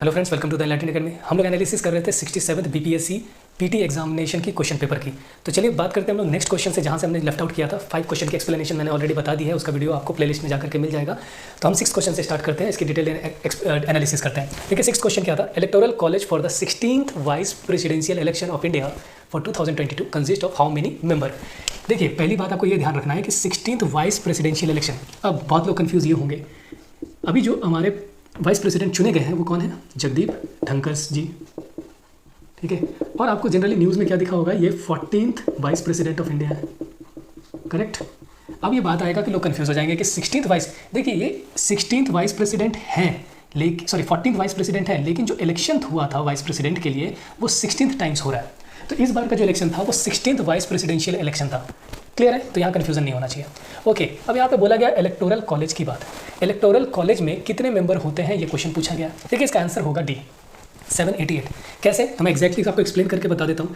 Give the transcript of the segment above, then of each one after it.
Hello friends, welcome to the Enlighten Academy. हम लोग analysis कर रहे थे 67th बीपीएससी पीटी एग्जामिनेशन की क्वेश्चन पेपर की। तो चलिए बात करते हैं हम लोग नेक्स्ट क्वेश्चन से, जहाँ से हमने लेफ्ट आउट किया था। 5 क्वेश्चन की एक्सप्लेनेशन मैंने ऑलरेडी बता दी है, उसका वीडियो आपको प्लेलिस्ट में जाकर के मिल जाएगा। तो हम 6 क्वेश्चन से स्टार्ट करते हैं, इसकी डिटेल एनालिसिस करते हैं। देखिए 6 क्वेश्चन क्या था। Electoral college for the 16th vice presidential election of India for 2022 consist of how many member. देखिए पहली बात आपको ये ध्यान रखना है कि 16th वाइस प्रेसिडेंशियल इलेक्शन, अब बहुत लोग कन्फ्यूज ये होंगे, अभी जो हमारे वाइस प्रेसिडेंट चुने गए हैं वो कौन है? जगदीप धनखड़ जी, ठीक है। और आपको जनरली न्यूज़ में क्या दिखा होगा, ये 14th vice president of India है, करेक्ट। अब ये बात आएगा कि लोग कंफ्यूज हो जाएंगे कि 16th वाइस, देखिए ये 16th वाइस प्रेसिडेंट हैं, लेकिन 14th वाइस प्रेसिडेंट है, लेकिन जो इलेक्शन हुआ था वाइस प्रेसिडेंट के लिए वो 16th टाइम्स हो रहा है। तो इस बार का जो इलेक्शन था वो 16th वाइस प्रेसिडेंशियल इलेक्शन था। क्लियर है? तो यहाँ कन्फ्यूजन नहीं होना चाहिए। ओके, अब यहाँ पे बोला गया इलेक्टोरल कॉलेज की बात। इलेक्टोरल कॉलेज में कितने मेंबर होते हैं, ये क्वेश्चन पूछा गया। देखिए इसका आंसर होगा डी, 788। कैसे? तो मैं एक्जैक्टली आपको एक्सप्लेन करके बता देता हूँ।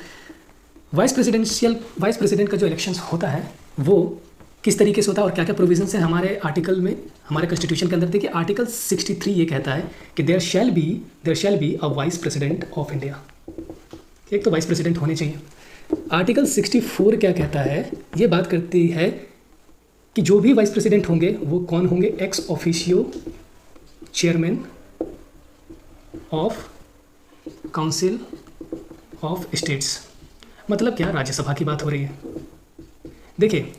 वाइस प्रेसिडेंट का जो इलेक्शन होता है वो किस तरीके से होता है और क्या क्या प्रोविजंस है हमारे आर्टिकल में, हमारे कॉन्स्टिट्यूशन के अंदर। देखिए आर्टिकल 63 ये कहता है कि there shall be a vice president of India. एक तो वाइस प्रेसिडेंट होने चाहिए। आर्टिकल 64 क्या कहता है, ये बात करती है कि जो भी वाइस प्रेसिडेंट होंगे वो कौन होंगे? Ex officio chairman of council of states. मतलब क्या? राज्यसभा की बात हो रही है। देखिए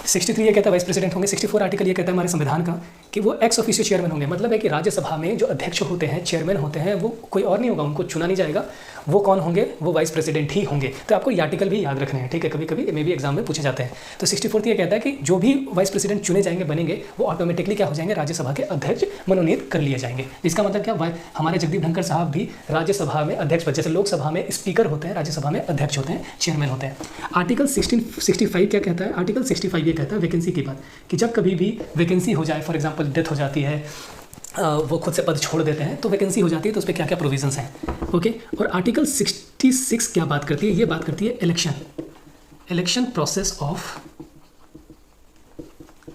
63 ये कहता है वाइस प्रेसिडेंट होंगे, 64 आर्टिकल ये कहता है हमारे संविधान का कि वो एक्स ऑफिशियो चेयरमैन होंगे। मतलब है कि राज्यसभा में जो अध्यक्ष होते हैं, चेयरमैन होते हैं, वो कोई और नहीं होगा, उनको चुना नहीं जाएगा। वो कौन होंगे? वो वाइस प्रेसिडेंट ही होंगे। तो आपको ये आर्टिकल भी याद रखने हैं, ठीक है। कभी कभी मे भी एग्जाम में पूछे जाते हैं। तो 64 ये कहता है कि जो भी वाइस प्रेसिडेंट चुने जाएंगे, बनेंगे, वो ऑटोमेटिकली क्या हो जाएंगे? राज्यसभा के अध्यक्ष मनोनीत कर लिए जाएंगे। इसका मतलब क्या? हमारे जगदीप धनखड़ साहब भी राज्यसभा में अध्यक्ष, जैसे लोकसभा में स्पीकर होते हैं, राज्यसभा में अध्यक्ष होते हैं, चेयरमैन होते हैं। आर्टिकल 65 क्या कहता है? आर्टिकल 65 ये कहता है वैकेंसी की बात, कि जब कभी भी वैकेंसी हो जाए, फॉर एग्जाम्पल डेथ हो जाती है, वो खुद से पद छोड़ देते हैं, तो वैकेंसी हो जाती है, तो उस पर क्या क्या प्रोविजंस हैं। ओके, और आर्टिकल 66 क्या बात करती है? ये बात करती है election process of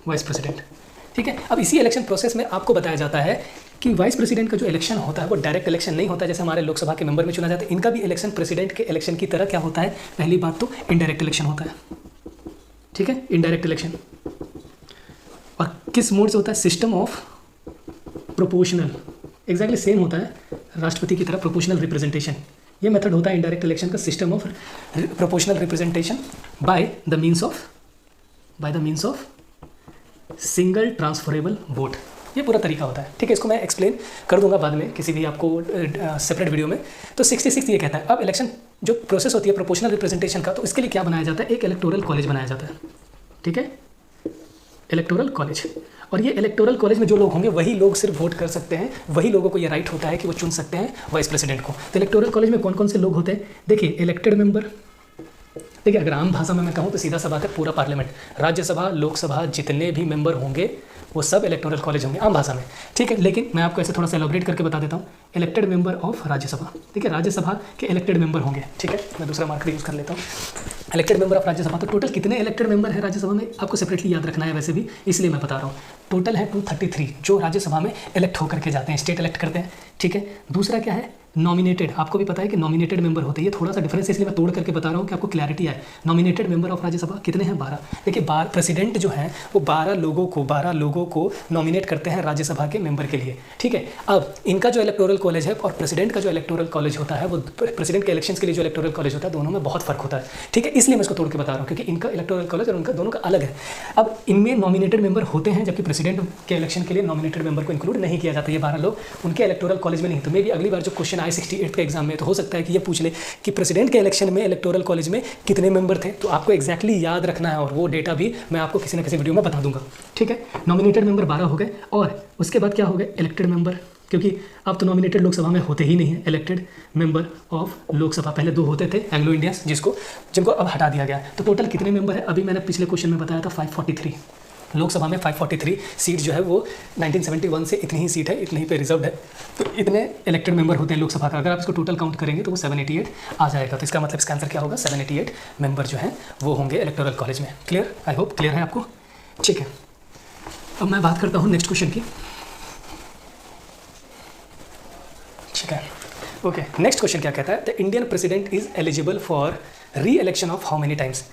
vice president, ठीक है। अब इसी इलेक्शन प्रोसेस में आपको बताया जाता है कि वाइस प्रेसिडेंट का जो इलेक्शन होता है वो डायरेक्ट इलेक्शन नहीं होता है, जैसे हमारे लोकसभा के मेंबर में चुना जाता है। इनका भी इलेक्शन प्रेसिडेंट के इलेक्शन की तरह क्या होता है? पहली बात तो इनडायरेक्ट इलेक्शन होता है, ठीक है, इनडायरेक्ट इलेक्शन। और किस मोड से होता है? System of proportional, exactly same होता है राष्ट्रपति की तरह, प्रोपोर्शनल रिप्रेजेंटेशन। ये मेथड होता है इनडायरेक्ट इलेक्शन का, system of proportional representation by the means of single transferable vote. ये पूरा तरीका होता है, ठीक है। इसको मैं एक्सप्लेन कर दूंगा बाद में किसी भी आपको सेपरेट वीडियो में। तो 66 ये कहता है अब इलेक्शन जो प्रोसेस होती है प्रोपोर्शनल रिप्रेजेंटेशन का, तो इसके लिए क्या बनाया जाता है? एक इलेक्टोरल कॉलेज बनाया जाता है, ठीक है, इलेक्टोरल कॉलेज। और ये इलेक्टोरल कॉलेज में जो लोग होंगे वही लोग सिर्फ वोट कर सकते हैं, वही लोगों को ये राइट होता है कि वो चुन सकते हैं वाइस प्रेसिडेंट को। तो इलेक्टोरल कॉलेज में कौन कौन से लोग होते हैं? देखिए इलेक्टेड मेंबर, देखिए अगर आम भाषा में मैं कहूँ तो सीधा सा बात है, पूरा पार्लियामेंट, राज्यसभा, लोकसभा, जितने भी मेंबर होंगे वो सब इलेक्टोरल कॉलेज होंगे आम भाषा में, ठीक है। लेकिन मैं आपको ऐसे थोड़ा सा एलॉबरेट करके बता देता हूँ। इलेक्टेड मेंबर ऑफ राज्यसभा, ठीक है, राज्यसभा के इलेक्टेड मेंबर होंगे, ठीक है। मैं दूसरा मार्कर यूज़ कर लेता हूँ, इलेक्टेड मेंबर ऑफ राज्यसभा। तो टोटल कितने इलेक्टेड मेंबर है राज्यसभा में, आपको सेपरेटली याद रखना है वैसे भी, इसलिए मैं बता रहा हूँ। टोटल है 233 जो राज्यसभा में इलेक्ट होकर के जाते हैं, स्टेट इलेक्ट करते हैं, ठीक है। दूसरा क्या है? नॉमिनेटेड। आपको भी पता है कि नॉमिनेटेड मेंबर होते हैं, ये थोड़ा सा डिफरेंस है इसलिए मैं तोड़ करके बता रहा हूँ कि आपको क्लैरिटी आए। नॉमिनेटेड मेंबर ऑफ राज्यसभा कितने हैं? 12। देखिए प्रेसिडेंट जो है वो 12 लोगों को नॉमिनेट करते हैं राज्यसभा के मेंबर के लिए, ठीक है। अब इनका जो इलेक्टोरल कॉलेज है और प्रेसिडेंट का जो इलेक्टोरल कॉलेज होता है, वो प्रेसिडेंट के इलेक्शन के लिए जो इलेक्टोरल कॉलेज होता है, दोनों में बहुत फर्क होता है, ठीक है। इसलिए मैं इसको तोड़ के बता रहा हूँ क्योंकि इनका इलेक्टोरल कॉलेज और उनका दोनों का अलग है। अब इनमें नॉमिनेटेड मेंबर होते हैं, जबकि प्रेसिडेंट के इलेक्शन के लिए नॉमिनेटेड मेंबर को इंक्लूड नहीं किया जाता। ये 12 लोग उनके इलेक्टोरल कॉलेज में नहीं। तो मे भी अगली बार जो क्वेश्चन आए 68 के एग्जाम में, तो हो सकता है कि ये पूछ ले कि प्रेसिडेंट के इलेक्शन में इलेक्टोरल कॉलेज में कितने मेंबर थे। तो आपको एक्जैक्टली याद रखना है और वो डेटा भी मैं आपको किसी न किसी वीडियो में बता दूंगा, ठीक है। नॉमिनेटेड मेंबर 12 हो गए और उसके बाद क्या हो गए? इलेक्टेड मेंबर, क्योंकि अब तो नॉमिनेटेड लोकसभा में होते ही नहीं है। इलेक्टेड मेंबर ऑफ लोकसभा, पहले 2 होते थे एंग्लो इंडियंस, जिनको अब हटा दिया गया। तो टोटल कितने मेंबर है? अभी मैंने पिछले क्वेश्चन में बताया था 543। लोकसभा में 543 सीट जो है वो 1971 से इतनी ही सीट है, इतनी ही पे रिजर्व है। तो इतने इलेक्टेड मेंबर होते हैं लोकसभा का। अगर आप इसको टोटल काउंट करेंगे तो वो 788 आ जाएगा। तो इसका मतलब इसका आंसर क्या होगा? 788 मेंबर जो हैं वो होंगे इलेक्टोरल कॉलेज में। क्लियर? आई होप क्लियर है आपको, ठीक है। अब मैं बात करता हूँ नेक्स्ट क्वेश्चन की, ठीक है, ओके। नेक्स्ट क्वेश्चन क्या कहता है, the Indian president is eligible for री election of how many times.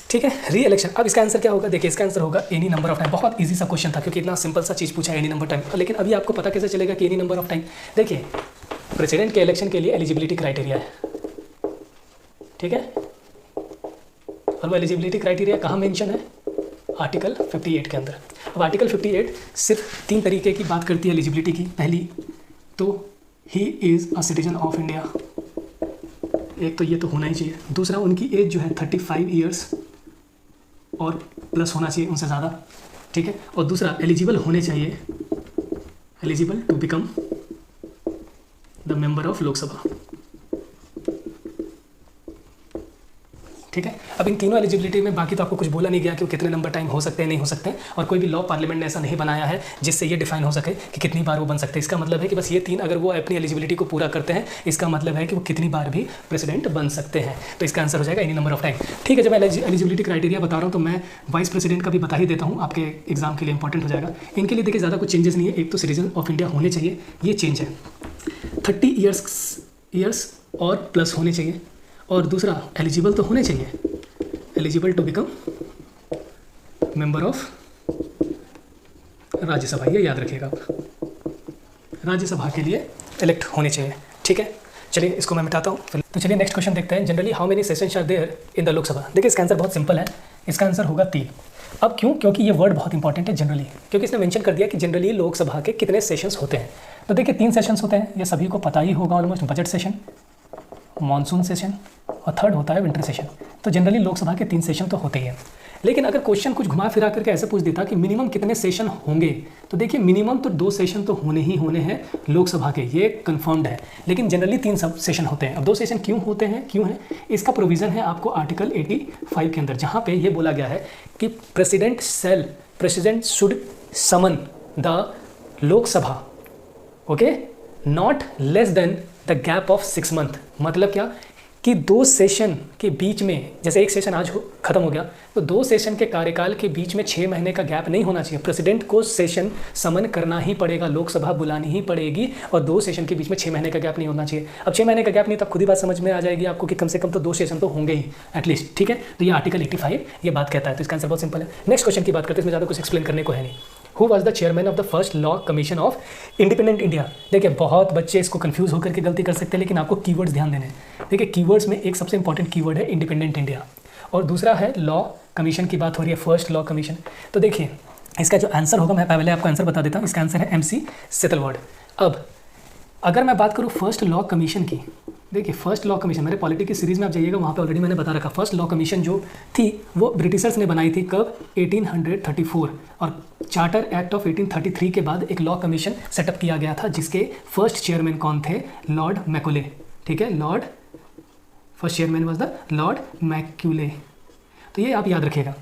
ठीक है, री इलेक्शन। अब इसका आंसर क्या होगा, देखिए इसका आंसर होगा एनी नंबर ऑफ टाइम। बहुत इजी सा क्वेश्चन था क्योंकि इतना सिंपल सा चीज़ पूछा है, एनी नंबर टाइम। लेकिन अभी आपको पता कैसे चलेगा कि एनी नंबर ऑफ टाइम। देखिए प्रेसिडेंट के इलेक्शन के लिए एलिजिबिलिटी क्राइटेरिया है, ठीक है, और वो एलिजिबिलिटी क्राइटेरिया कहाँ मेंशन है, आर्टिकल 58 के अंदर। अब आर्टिकल 58 सिर्फ 3 तरीके की बात करती है एलिजिबिलिटी की। पहली तो he is a citizen of India, एक तो ये तो होना ही चाहिए। दूसरा उनकी एज जो है 35 ईयर्स और प्लस होना चाहिए, उनसे ज़्यादा, ठीक है। और दूसरा एलिजिबल होने चाहिए, eligible to become the member of Lok Sabha, ठीक है। अब इन तीनों एलिजिबिलिटी में बाकी तो आपको कुछ बोला नहीं गया कि वो कितने नंबर टाइम हो सकते हैं, नहीं हो सकते हैं, और कोई भी लॉ पार्लियामेंट ने ऐसा नहीं बनाया है जिससे ये डिफाइन हो सके कि कितनी बार वो बन सकते हैं। इसका मतलब है कि बस ये 3 अगर वो अपनी एलिजिबिलिटी को पूरा करते हैं, इसका मतलब है कि वो कितनी बार भी प्रेसिडेंट बन सकते हैं। तो इसका आंसर हो जाएगा एनी नंबर ऑफ टाइम, ठीक है। जब मैं एलिजिबिलिटी क्राइटेरिया बता रहा हूँ तो मैं वाइस प्रेसिडेंट का भी बता ही देता हूँ, आपके एग्जाम के लिए इंपॉर्टेंट हो जाएगा। इनके लिए देखिए ज़्यादा कुछ चेंजेस नहीं है। एक तो सिटीजन ऑफ इंडिया होने चाहिए, ये चेंज है, 30 ईयर्स और प्लस होने चाहिए, और दूसरा एलिजिबल तो होने चाहिए, eligible to become member of Rajya Sabha, ये याद रखिएगा आप, राज्यसभा के लिए इलेक्ट होने चाहिए, ठीक है। चलिए इसको मैं मिटाता हूँ। तो चलिए नेक्स्ट क्वेश्चन देखते हैं, generally how many sessions are there in the Lok Sabha. देखिए इसका आंसर बहुत सिंपल है, इसका आंसर होगा 3। अब क्यों, क्योंकि ये वर्ड बहुत इंपॉर्टेंट है, जनरली, क्योंकि इसने मेंशन कर दिया कि जनरली लोकसभा के कितने सेशंस होते हैं। तो देखिए 3 सेशंस होते हैं, ये सभी को पता ही होगा almost, budget session, monsoon session और थर्ड होता है विंटर सेशन। तो जनरली लोकसभा के 3 सेशन तो होते ही हैं। लेकिन अगर क्वेश्चन कुछ घुमा फिरा करके ऐसे पूछ देता कि मिनिमम कितने सेशन होंगे, तो देखिए मिनिमम तो 2 सेशन तो होने ही होने हैं लोकसभा के, ये कंफर्म्ड है। लेकिन जनरली 3 सब सेशन होते हैं। अब 2 सेशन क्यों होते हैं, क्यों है, इसका प्रोविज़न है आपको आर्टिकल 85 के अंदर, जहाँ पे ये बोला गया है कि president should summon the Lok Sabha, okay, not less than the gap of 6 month. मतलब क्या कि 2 सेशन के बीच में, जैसे एक सेशन आज खत्म हो गया, तो 2 सेशन के कार्यकाल के बीच में 6 महीने का गैप नहीं होना चाहिए। प्रेसिडेंट को सेशन समन करना ही पड़ेगा, लोकसभा बुलानी ही पड़ेगी, और 2 सेशन के बीच में 6 महीने का गैप नहीं होना चाहिए। अब 6 महीने का गैप नहीं, तब खुद ही बात समझ में आ जाएगी आपको कि कम से कम तो 2 सेशन तो होंगे ही एटलीस्ट, ठीक है। तो ये आर्टिकल 85 ये बात कहता है। तो इसका आंसर बहुत सिंपल है। नेक्स्ट क्वेश्चन की बात करते हैं, इसमें ज़्यादा कुछ एक्सप्लेन करने को है नहीं। Who was the chairman of the first law commission of independent India. देखिए बहुत बच्चे इसको कंफ्यूज होकर के गलती कर सकते हैं, लेकिन आपको कीवर्ड्स ध्यान देने हैं। देखिए कीवर्ड्स में एक सबसे इंपॉर्टेंट कीवर्ड है इंडिपेंडेंट इंडिया, और दूसरा है लॉ कमीशन की बात हो रही है, फर्स्ट लॉ कमीशन। तो देखिए इसका जो आंसर होगा, मैं पहले आपको आंसर बता देता हूँ, इसका आंसर है MC सेतलवाड। अब अगर मैं बात करूँ फर्स्ट लॉ कमीशन की, देखिए फर्स्ट लॉ कमीशन, मेरे पॉलिटी की सीरीज़ में आप जाइएगा, वहाँ पे ऑलरेडी मैंने बता रखा। फर्स्ट लॉ कमीशन जो थी वो ब्रिटिशर्स ने बनाई थी, कब, 1834, और चार्टर एक्ट ऑफ 1833 के बाद एक लॉ कमीशन सेटअप किया गया था, जिसके फर्स्ट चेयरमैन कौन थे, लॉर्ड मैकुले, ठीक है। First chairman was the Lord Macaulay. तो ये आप याद रखिएगा।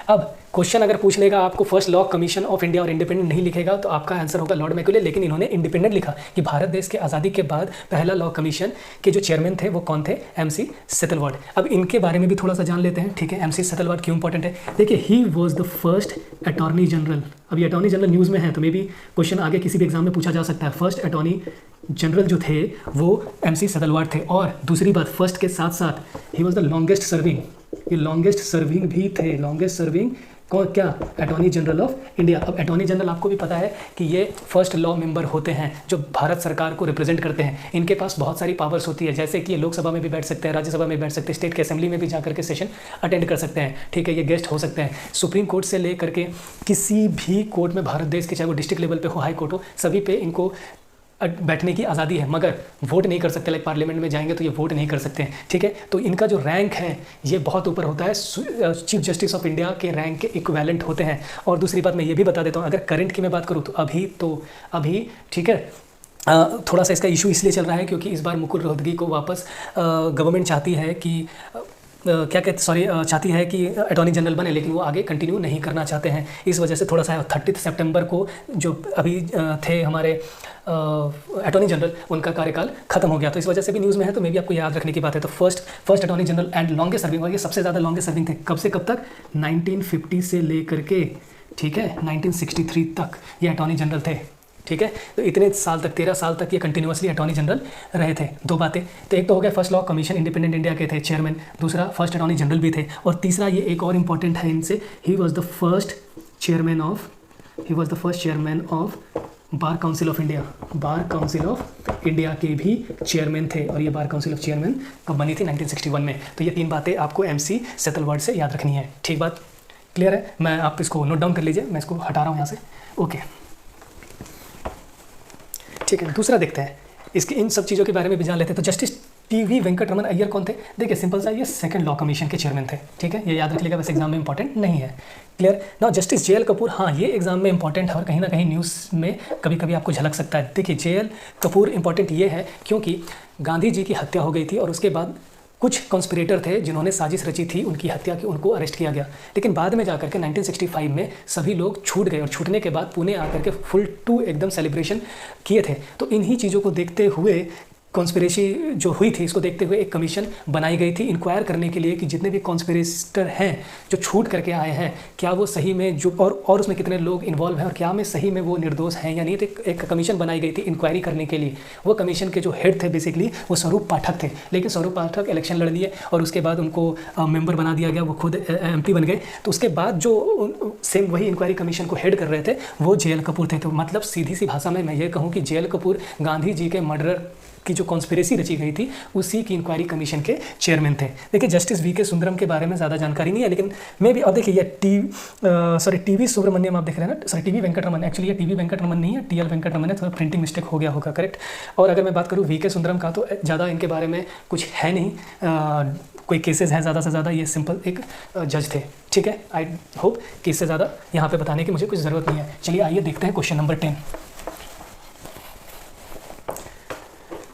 अब क्वेश्चन अगर पूछ लेगा आपको first law commission of India और इंडिपेंडेंट नहीं लिखेगा, तो आपका आंसर होगा लॉर्ड मैकुले, लेकिन इन्होंने इंडिपेंडेंट लिखा कि भारत देश के आज़ादी के बाद पहला लॉ कमीशन के जो चेयरमैन थे वो कौन थे, MC सेतलवाड। अब इनके बारे में भी थोड़ा सा जान लेते हैं, ठीक है। MC सेतलवाड क्यों इंपॉर्टेंट है, देखिए he was the first attorney general. अब ये अटॉर्नी जनरल न्यूज़ में है, तो मे भी क्वेश्चन आगे किसी भी एग्जाम में पूछा जा सकता है। फर्स्ट अटॉर्नी जनरल जो थे वो MC सेतलवाड थे, और दूसरी बात फर्स्ट के साथ साथ he was the longest serving, ये लॉन्गेस्ट सर्विंग भी थे, लॉन्गेस्ट सर्विंग कौन, क्या, अटॉर्नी जनरल ऑफ इंडिया। अब अटॉर्नी जनरल आपको भी पता है कि ये फर्स्ट लॉ मेंबर होते हैं जो भारत सरकार को रिप्रेजेंट करते हैं। इनके पास बहुत सारी पावर्स होती है, जैसे कि ये लोकसभा में भी बैठ सकते हैं, राज्यसभा में बैठ सकते हैं, स्टेट के असेंबली में भी जाकर के सेशन अटेंड कर सकते हैं, ठीक है। ये गेस्ट हो सकते हैं, सुप्रीम कोर्ट से लेकर के किसी भी कोर्ट में भारत देश के, चाहे वो डिस्ट्रिक्ट लेवल पे हो, हाई कोर्ट हो, सभी पे इनको बैठने की आज़ादी है, मगर वोट नहीं कर सकते। लाइक पार्लियामेंट में जाएंगे तो ये वोट नहीं कर सकते हैं, ठीक है। तो इनका जो रैंक है ये बहुत ऊपर होता है, चीफ जस्टिस ऑफ इंडिया के रैंक के इक्विवेलेंट होते हैं। और दूसरी बात मैं ये भी बता देता हूँ, अगर करंट की मैं बात करूँ तो अभी ठीक है, थोड़ा सा इसका इशू इसलिए चल रहा है क्योंकि इस बार मुकुल रोहतगी को वापस गवर्नमेंट चाहती है कि चाहती है कि अटॉर्नी जनरल बने, लेकिन वो आगे कंटिन्यू नहीं करना चाहते हैं। इस वजह से थोड़ा सा 30 सितंबर को जो अभी थे हमारे अटॉर्नी जनरल, उनका कार्यकाल खत्म हो गया, तो इस वजह से भी न्यूज़ में है। तो मे भी आपको याद रखने की बात है। तो first attorney general and longest serving, और ये सबसे ज़्यादा लॉन्गेस्ट सर्विंग थे, कब से कब तक, 1950 से लेकर के, ठीक है, 1963 तक ये अटॉर्नी जनरल थे, ठीक है। तो इतने साल तक 13 साल तक ये कंटिन्यूसली अटॉर्नी जनरल रहे थे। दो बातें, तो एक तो हो गया first law commission independent India के थे चेयरमैन, दूसरा फर्स्ट अटॉर्नी जनरल भी थे, और तीसरा ये एक और इम्पॉर्टेंट है इनसे, he was the first chairman of bar council of India. Bar council of India के भी चेयरमैन थे, और ये बार काउंसिल ऑफ चेयरमैन कब बनी थी? 1961 में। तो ये 3 बातें आपको MC सेतलवर्ड से याद रखनी है। ठीक बात, क्लियर है? मैं आप इसको नोट डाउन कर लीजिए, मैं इसको हटा रहा हूँ यहाँ से। ओके, ठीक है। दूसरा देखते हैं, इसके इन सब चीज़ों के बारे में भी जान लेते हैं। तो जस्टिस TV वेंकट रमन अय्यर कौन थे? देखिए सिंपल सा, ये सेकंड लॉ कमीशन के चेयरमैन थे। ठीक है, ये याद रख लीजिएगा, वैसे एग्जाम में इंपॉर्टेंट नहीं है। क्लियर ना? जस्टिस JL कपूर, हाँ ये एग्जाम में इंपॉर्टेंट है और कहीं ना कहीं न्यूज़ में कभी कभी आपको झलक सकता है। देखिए JL कपूर इंपॉर्टेंट ये है क्योंकि गांधी जी की हत्या हो गई थी और उसके बाद कुछ कॉन्स्पिरेटर थे जिन्होंने साजिश रची थी उनकी हत्या की, उनको अरेस्ट किया गया। लेकिन बाद में जाकर के 1965 में सभी लोग छूट गए और छूटने के बाद पुणे आकर के फुल टू एकदम सेलिब्रेशन किए थे। तो इन्हीं चीज़ों को देखते हुए, कॉन्स्पिरेसी जो हुई थी इसको देखते हुए एक कमीशन बनाई गई थी इंक्वायर करने के लिए कि जितने भी कॉन्स्पिरेटर हैं जो छूट करके आए हैं, क्या वो सही में जो और उसमें कितने लोग इन्वॉल्व हैं और क्या में सही में वो निर्दोष हैं या नहीं। तो एक कमीशन बनाई गई थी इंक्वायरी करने के लिए। वो कमीशन के जो हेड थे बेसिकली वो स्वरूप पाठक थे, लेकिन स्वरूप पाठक इलेक्शन लड़ लिए और उसके बाद उनको मेंबर बना दिया गया, वो खुद MP बन गए। तो उसके बाद जो सेम वही इंक्वायरी कमीशन को हेड कर रहे थे वो JL कपूर थे। तो मतलब सीधी सी भाषा में मैं ये कहूँ कि JL कपूर गांधी जी के मर्डर की जो कॉन्स्पिरेसी रची गई थी उसी की इंक्वायरी कमीशन के चेयरमैन थे। देखिए जस्टिस VK सुंदरम के बारे में ज़्यादा जानकारी नहीं है, लेकिन मैं भी, अब देखिए ये TV सुब्रमण्यम आप देख रहे हैं ना, TV वेंकटरमन, एक्चुअली ये TV वेंकटरमन नहीं है, TL वेंकटरमन है, थोड़ा प्रिंटिंग मिस्टेक हो गया होगा, करेक्ट। और अगर मैं बात करूँ VK सुंदरम का तो ज़्यादा इनके बारे में कुछ है नहीं, कोई केसेस हैं ज़्यादा से ज़्यादा, ये सिंपल एक जज थे। ठीक है, आई होप कि इससे ज़्यादा यहाँ पे बताने की मुझे कुछ ज़रूरत नहीं है। चलिए आइए देखते हैं क्वेश्चन नंबर 10।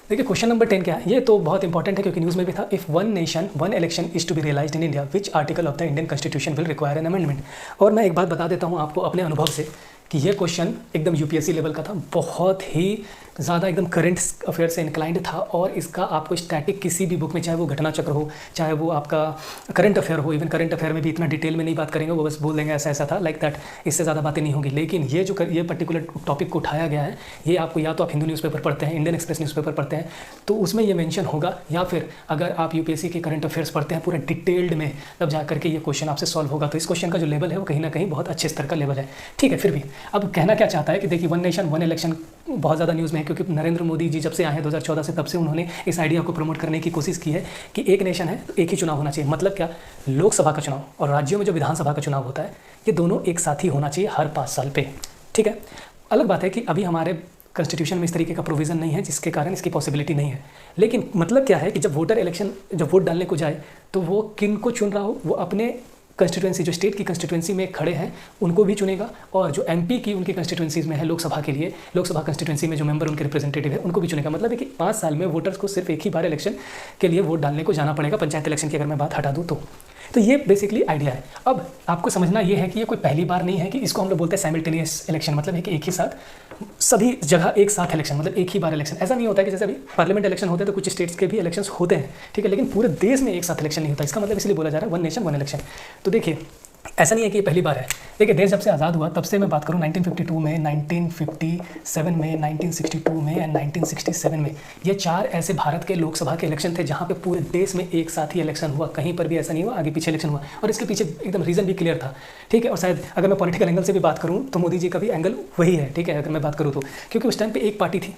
देखिए क्वेश्चन नंबर 10 क्या है? ये तो बहुत इंपॉर्टेंट है क्योंकि न्यूज़ में भी था। If one nation one election is to be realised in India, which article of the Indian constitution will require an amendment. और मैं एक बात बता देता हूँ आपको अपने अनुभव से कि ये क्वेश्चन एकदम UPSC लेवल का था, बहुत ही ज़्यादा एकदम करंट अफेयर से इंक्लाइंड था, और इसका आपको स्टैटिक किसी भी बुक में, चाहे वो घटना चक्र हो, चाहे वो आपका करंट अफेयर हो, इवन करंट अफेयर में भी इतना डिटेल में नहीं बात करेंगे, वो बस बोल देंगे ऐसा ऐसा था, लाइक दैट, इससे ज़्यादा बातें नहीं होंगी। लेकिन ये जो ये पर्टिकुलर टॉपिक को उठाया गया है, ये आपको या तो आप हिंदू न्यूज़पेपर पढ़ते हैं, इंडियन एक्सप्रेस न्यूज़पेपर पढ़ते हैं तो उसमें ये मेंशन होगा, या फिर अगर आप UPSC के करंट अफेयर्स पढ़ते हैं पूरा डिटेल्ड में, तब जा करके ये क्वेश्चन आपसे सॉल्व होगा। तो इस क्वेश्चन का जो लेवल है वो कहीं ना कहीं बहुत अच्छे स्तर का लेवल है। ठीक है, फिर भी अब कहना क्या चाहता है कि देखिए वन नेशन वन इलेक्शन बहुत ज़्यादा न्यूज़ में है, क्योंकि नरेंद्र मोदी जी जब से आए हैं 2014 से, तब से उन्होंने इस आइडिया को प्रमोट करने की कोशिश की है कि एक नेशन है तो एक ही चुनाव होना चाहिए। मतलब क्या, लोकसभा का चुनाव और राज्यों में जो विधानसभा का चुनाव होता है ये दोनों एक साथ ही होना चाहिए हर 5 साल पे। ठीक है, अलग बात है कि अभी हमारे कॉन्स्टिट्यूशन में इस तरीके का प्रोविज़न नहीं है जिसके कारण इसकी पॉसिबिलिटी नहीं है। लेकिन मतलब क्या है कि जब वोट डालने को जाए तो वो किन को चुन रहा हो, वो अपने कंस्टिट्यूंसी, जो स्टेट की कंस्टिट्यूंसी में खड़े हैं उनको भी चुनेगा, और जो MP की उनकी कंस्टिट्यूंसीज में है लोकसभा के लिए, लोकसभा कंस्टिट्यूंसी में जो मेंबर उनके रिप्रेजेंटेटिव है उनको भी चुनेगा। मतलब है कि 5 साल में वोटर्स को सिर्फ एक ही बार इलेक्शन के लिए वोट डालने को जाना पड़ेगा, पंचायत इलेक्शन की अगर मैं बात हटा दूँ तो ये बेसिकली आइडिया है। अब आपको समझना ये है कि ये कोई पहली बार नहीं है कि इसको हम लोग बोलते हैं साइमल्टेनियस इलेक्शन, मतलब है कि एक ही साथ सभी जगह एक साथ इलेक्शन, मतलब एक ही बार इलेक्शन। ऐसा नहीं होता है कि जैसे अभी पार्लियामेंट इलेक्शन होते हैं तो कुछ स्टेट्स के भी इलेक्शंस होते हैं, ठीक है, लेकिन पूरे देश में एक साथ इलेक्शन नहीं होता। इसका मतलब इसलिए बोला जा रहा है वन नेशन वन इलेक्शन। तो देखिए ऐसा नहीं है कि ये पहली बार है। देखिए देश जब से आज़ाद हुआ तब से मैं बात करूँ 1952 में, 1957 में, 1962 में एंड 1967 में, ये 4 ऐसे भारत के लोकसभा के इलेक्शन थे जहाँ पे पूरे देश में एक साथ ही इलेक्शन हुआ, कहीं पर भी ऐसा नहीं हुआ आगे पीछे इलेक्शन हुआ। और इसके पीछे एकदम रीज़न भी क्लियर था, ठीक है। और शायद अगर मैं पॉलिटिकल एंगल से भी बात करूँ तो मोदी जी का भी एंगल वही है, ठीक है, अगर मैं बात करूँ तो, क्योंकि उस टाइम पर एक पार्टी थी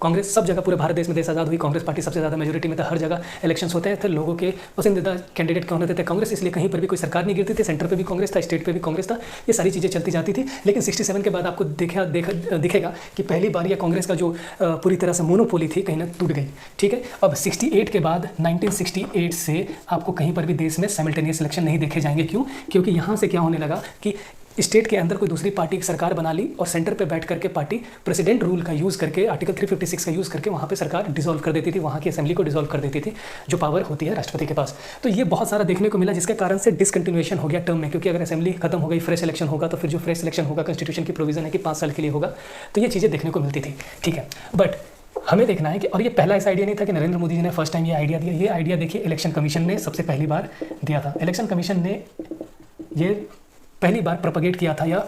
कांग्रेस। सब जगह पूरे भारत देश में देश आज़ाद हुई, कांग्रेस पार्टी सबसे ज़्यादा मेजोरिटी में था, हर जगह इलेक्शंस होते थे, लोगों के पसंदीदा कैंडिडेट कौन होते थे, कांग्रेस, इसलिए कहीं पर भी कोई सरकार नहीं गिरती थी, सेंटर पे भी कांग्रेस था, स्टेट पे भी कांग्रेस था, ये सारी चीज़ें चलती जाती थी। लेकिन 67 के बाद आपको दिखेगा कि पहली बार ये कांग्रेस का जो पूरी तरह से मोनोपोली थी कहीं ना टूट गई, ठीक है। अब 68 के बाद 1968 से आपको कहीं पर भी देश में साइमल्टेनियस इलेक्शन नहीं देखे जाएंगे। क्यों? क्योंकि यहाँ से क्या होने लगा कि स्टेट के अंदर कोई दूसरी पार्टी की सरकार बना ली और सेंटर पे बैठ करके पार्टी प्रेसिडेंट रूल का यूज़ करके, आर्टिकल 356 का यूज़ करके वहाँ पे सरकार डिसॉल्व कर देती थी, वहाँ की असेंबली को डिसॉल्व कर देती थी, जो पावर होती है राष्ट्रपति के पास। तो ये बहुत सारा देखने को मिला, जिसके कारण से डिसकंटिन्यूएशन हो गया टर्म में, क्योंकि अगर असेंबली खत्म हो गई, फ्रेश इलेक्शन होगा, तो फिर जो फ्रेश इलेक्शन होगा कॉन्स्टिट्यूशन की प्रोविजन है कि 5 साल के लिए होगा, तो ये चीज़ें देखने को मिलती थी, ठीक है। बट हमें देखना है कि, और ये पहला ऐसा आइडिया नहीं था कि नरेंद्र मोदी जी ने फर्स्ट टाइम ये आइडिया दिया। ये आइडिया देखिए इलेक्शन कमीशन ने सबसे पहली बार दिया था। इलेक्शन कमीशन ने ये पहली बार प्रोपगेट किया था या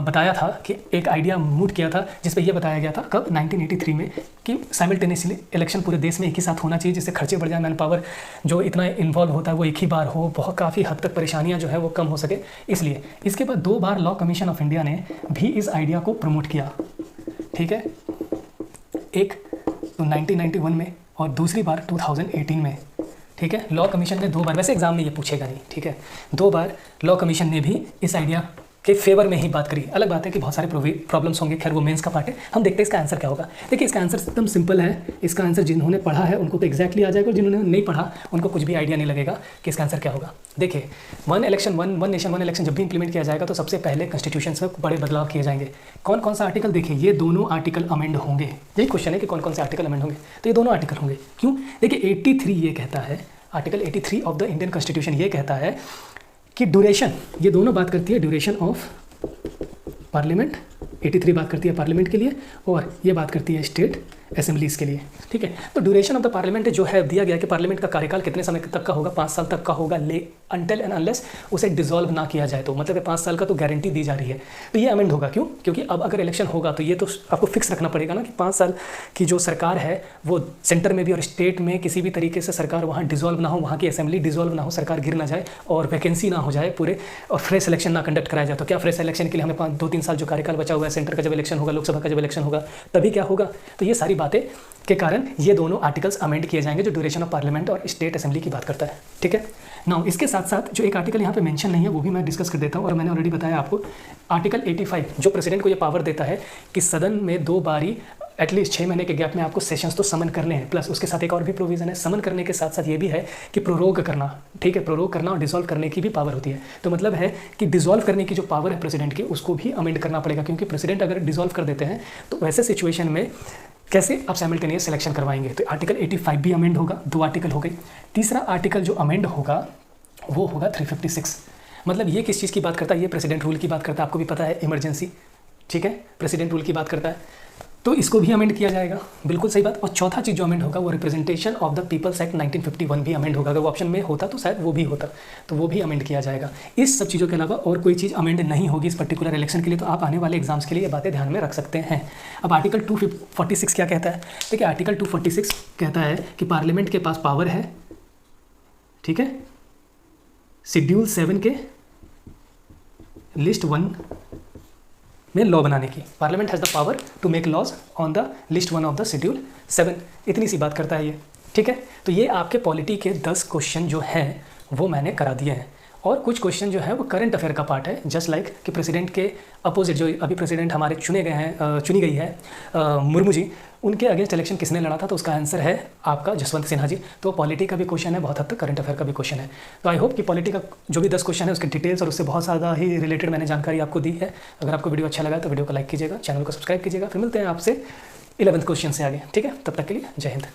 बताया था कि एक आइडिया मूव किया था जिस पे ये बताया गया था कब 1983 में कि साइमल्टेनियसली इलेक्शन पूरे देश में एक ही साथ होना चाहिए, जिससे खर्चे बढ़ जाए, मैन पावर जो इतना इन्वॉल्व होता है वो एक ही बार हो, बहुत काफ़ी हद तक परेशानियां जो है वो कम हो सके इसलिए। इसके बाद 2 बार लॉ कमीशन ऑफ इंडिया ने भी इस आइडिया को प्रमोट किया, ठीक है, एक तो 1991 में और दूसरी बार 2018 में, ठीक है। लॉ कमीशन ने 2 बार, वैसे एग्जाम में ये पूछेगा नहीं, ठीक है, 2 बार लॉ कमीशन ने भी इस आइडिया के फेवर में ही बात करी। अलग बात है कि बहुत सारे प्रॉब्लम्स होंगे, खैर वो मेंस का पार्ट है, हम देखते हैं इसका आंसर क्या होगा। देखिए इसका आंसर एकदम सिंपल है, इसका आंसर जिन्होंने पढ़ा है उनको तो एग्जैक्टली आ जाएगा और जिन्होंने नहीं पढ़ा उनको कुछ भी आइडिया नहीं लगेगा कि इसका आंसर क्या होगा। देखिए वन नेशन वन इलेक्शन जब भी इंप्लीमेंट किया जाएगा तो सबसे पहले कॉन्स्टिट्यूशन में बड़े बदलाव किए जाएंगे। कौन कौन सा आर्टिकल, देखिए ये दोनों आर्टिकल अमेंड होंगे, यही क्वेश्चन है कि कौन कौन से आर्टिकल अमेंड होंगे, तो ये दोनों आर्टिकल होंगे। क्यों? देखिए 83 ये कहता है, article 83 of the Indian constitution ये कहता है कि ड्यूरेशन, ये दोनों बात करती है ड्यूरेशन ऑफ पार्लियामेंट, 83 बात करती है पार्लियामेंट के लिए और ये बात करती है स्टेट असेंबलीज़ के लिए, ठीक है। तो ड्यूरेशन ऑफ द पार्लियामेंट जो है दिया गया कि पार्लियामेंट का कार्यकाल कितने समय तक का होगा, 5 साल तक का होगा, अनटिल एंड अनलेस उसे डिसॉल्व ना किया जाए, तो मतलब 5 साल का तो गारंटी दी जा रही है। तो ये अमेंड होगा, क्यों? क्योंकि अब अगर इलेक्शन होगा तो ये तो आपको फिक्स रखना पड़ेगा ना कि 5 साल की जो सरकार है वो सेंटर में भी और स्टेट में किसी भी तरीके से सरकार वहाँ डिसॉल्व ना हो, वहाँ की असेंबली डिसॉल्व ना हो, सरकार गिर ना जाए और वैकेंसी ना हो जाए पूरे, और फ्रेश इलेक्शन ना कंडक्ट कराया जाए। तो क्या फ्रेश इलेक्शन के लिए हमें 2-3 साल जो कार्यकाल बचा हुआ है, सेंटर का जब इलेक्शन होगा, लोकसभा का जब इलेक्शन होगा, तभी क्या होगा? तो ये सारी बातें के कारण ये दोनों आर्टिकल्स अमेंड किए जाएंगे जो ड्यूरेशन ऑफ पार्लियामेंट और स्टेट असेंबली की बात करता है, ठीक है। नाउ इसके साथ साथ जो एक आर्टिकल यहाँ पे मेंशन नहीं है वो भी मैं डिस्कस कर देता हूँ, और मैंने ऑलरेडी बताया आपको, आर्टिकल 85 जो प्रेसिडेंट को ये पावर देता है कि सदन में 2 बारी एटलीस्ट 6 महीने के गैप में आपको सेशंस तो समन करने हैं, प्लस उसके साथ एक और भी प्रोविजन है, समन करने के साथ साथ ये भी है कि प्रोरोग करना, ठीक है, प्रोरोग करना और डिसॉल्व करने की भी पावर होती है। तो मतलब है कि डिसॉल्व करने की जो पावर है प्रेसिडेंट की उसको भी अमेंड करना पड़ेगा, क्योंकि प्रेसिडेंट अगर डिसॉल्व कर देते हैं तो वैसे सिचुएशन में कैसे आप साइमल्टेनियस सिलेक्शन करवाएंगे। तो आर्टिकल 85 भी अमेंड होगा, 2 आर्टिकल हो गए। तीसरा आर्टिकल जो अमेंड होगा वो होगा 356, मतलब ये किस चीज़ की बात करता है? ये प्रेसिडेंट रूल की बात करता है, आपको भी पता है, इमरजेंसी, ठीक है, प्रेसिडेंट रूल की बात करता है, तो इसको भी अमेंड किया जाएगा, बिल्कुल सही बात। और चौथा चीज़ जो अमेंड होगा वो representation of the people's act 1951 भी अमेंड होगा। अगर वो ऑप्शन में होता तो शायद वो भी होता, तो वो भी अमेंड किया जाएगा। इस सब चीज़ों के अलावा और कोई चीज़ अमेंड नहीं होगी इस पर्टिकुलर इलेक्शन के लिए, तो आप आने वाले एग्जाम्स के लिए ये बातें ध्यान में रख सकते हैं। अब आर्टिकल 246 क्या कहता है? देखिए आर्टिकल 246 कहता है कि पार्लियामेंट के पास पावर है, ठीक है, शेड्यूल 7 के लिस्ट 1 में लॉ बनाने की। Parliament has the power to make laws on the list 1 of the schedule 7, इतनी सी बात करता है ये, ठीक है। तो ये आपके पॉलिटी के 10 क्वेश्चन जो हैं वो मैंने करा दिए हैं, और कुछ क्वेश्चन जो है वो करंट अफेयर का पार्ट है, जस्ट लाइक कि प्रेसिडेंट के अपोजिट जो अभी प्रेसिडेंट हमारे चुनी गई है मुर्मू जी, उनके अगेंस्ट इलेक्शन किसने लड़ा था? तो उसका आंसर है आपका जसवंत सिन्हा जी। तो पॉलिटी का भी क्वेश्चन है, बहुत हद तक करंट अफेयर का भी क्वेश्चन है। तो आई होप कि पॉलिटी का जो भी 10 क्वेश्चन है उसके डिटेल्स और उससे बहुत ज़्यादा ही रिलेटेड मैंने जानकारी आपको दी है। अगर आपको वीडियो अच्छा लगा तो वीडियो को लाइक कीजिएगा, चैनल को सब्सक्राइब कीजिएगा। फिर मिलते हैं आपसे 11th क्वेश्चन से आगे, ठीक है। तब तक के लिए जय हिंद।